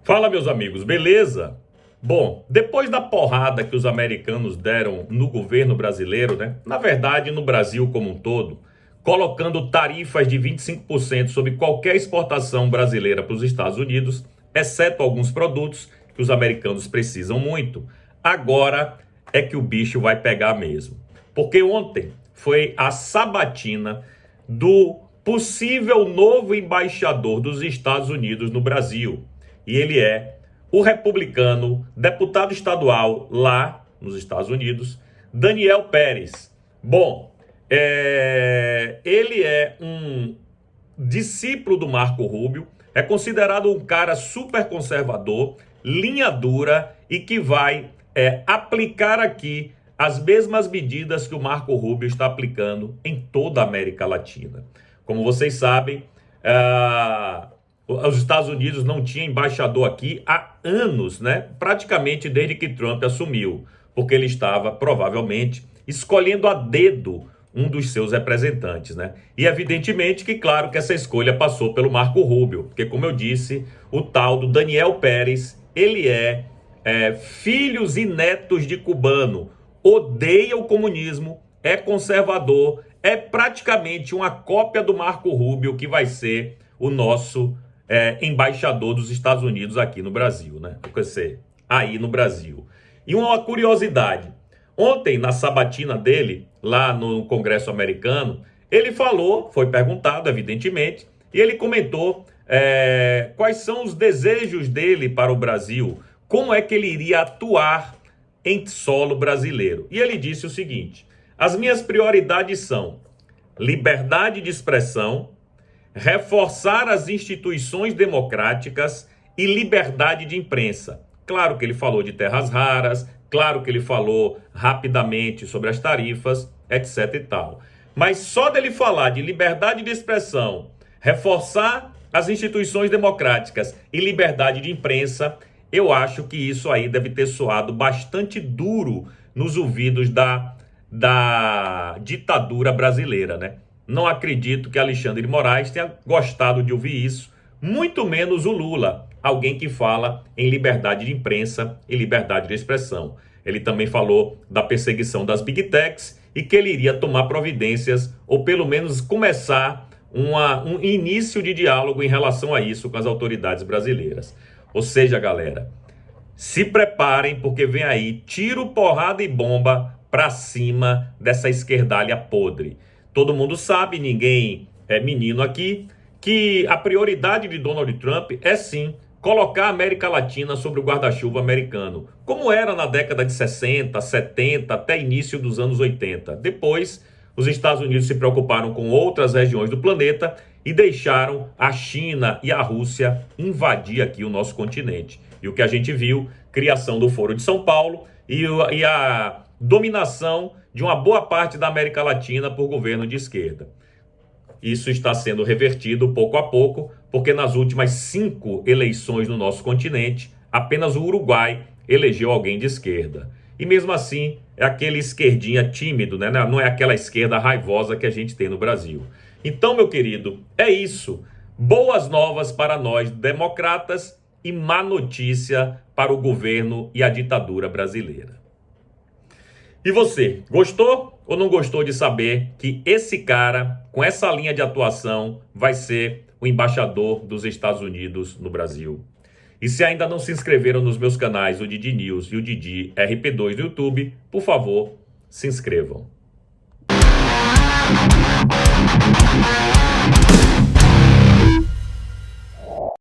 Fala, meus amigos, beleza? Bom, depois da porrada que os americanos deram no governo brasileiro, né? Na verdade, no Brasil como um todo, colocando tarifas de 25% sobre qualquer exportação brasileira para os Estados Unidos, exceto alguns produtos que os americanos precisam muito. Agora é que o bicho vai pegar mesmo. Porque ontem foi a sabatina do possível novo embaixador dos Estados Unidos no Brasil. E ele é o republicano, deputado estadual lá nos Estados Unidos, Daniel Pérez. Bom, ele é um discípulo do Marco Rubio, é considerado um cara super conservador, linha dura e que vai aplicar aqui as mesmas medidas que o Marco Rubio está aplicando em toda a América Latina. Como vocês sabem, os Estados Unidos não tinha embaixador aqui há anos, né? Praticamente desde que Trump assumiu, porque ele estava provavelmente escolhendo a dedo um dos seus representantes, né? E evidentemente que, claro, que essa escolha passou pelo Marco Rubio, porque, como eu disse, o tal do Daniel Pérez, ele é filhos e netos de cubano, odeia o comunismo, é conservador, é praticamente uma cópia do Marco Rubio que vai ser o nosso embaixador dos Estados Unidos aqui no Brasil, né? Quer dizer, aí no Brasil. E uma curiosidade, ontem na sabatina dele, lá no Congresso americano, ele falou, foi perguntado evidentemente, e ele comentou quais são os desejos dele para o Brasil, como é que ele iria atuar em solo brasileiro. E ele disse o seguinte: as minhas prioridades são liberdade de expressão, reforçar as instituições democráticas e liberdade de imprensa. Claro que ele falou de terras raras, claro que ele falou rapidamente sobre as tarifas, etc e tal. Mas só dele falar de liberdade de expressão, reforçar as instituições democráticas e liberdade de imprensa, eu acho que isso aí deve ter soado bastante duro nos ouvidos da ditadura brasileira, né? Não acredito que Alexandre de Moraes tenha gostado de ouvir isso, muito menos o Lula, alguém que fala em liberdade de imprensa e liberdade de expressão. Ele também falou da perseguição das Big Techs e que ele iria tomar providências, ou pelo menos começar um início de diálogo em relação a isso com as autoridades brasileiras. Ou seja, galera, se preparem porque vem aí tiro, porrada e bomba para cima dessa esquerdalha podre. Todo mundo sabe, ninguém é menino aqui, que a prioridade de Donald Trump é sim colocar a América Latina sobre o guarda-chuva americano, como era na década de 60, 70, até início dos anos 80. Depois, os Estados Unidos se preocuparam com outras regiões do planeta e deixaram a China e a Rússia invadir aqui o nosso continente. E o que a gente viu, criação do Foro de São Paulo e a dominação de uma boa parte da América Latina por governo de esquerda. Isso está sendo revertido pouco a pouco, porque nas últimas 5 eleições no nosso continente, apenas o Uruguai elegeu alguém de esquerda. E mesmo assim, é aquele esquerdinha tímido, né? Não é aquela esquerda raivosa que a gente tem no Brasil. Então, meu querido, é isso. Boas novas para nós democratas e má notícia para o governo e a ditadura brasileira. E você, gostou ou não gostou de saber que esse cara, com essa linha de atuação, vai ser o embaixador dos Estados Unidos no Brasil? E se ainda não se inscreveram nos meus canais, o Didi News e o Didi RP2 no YouTube, por favor, se inscrevam.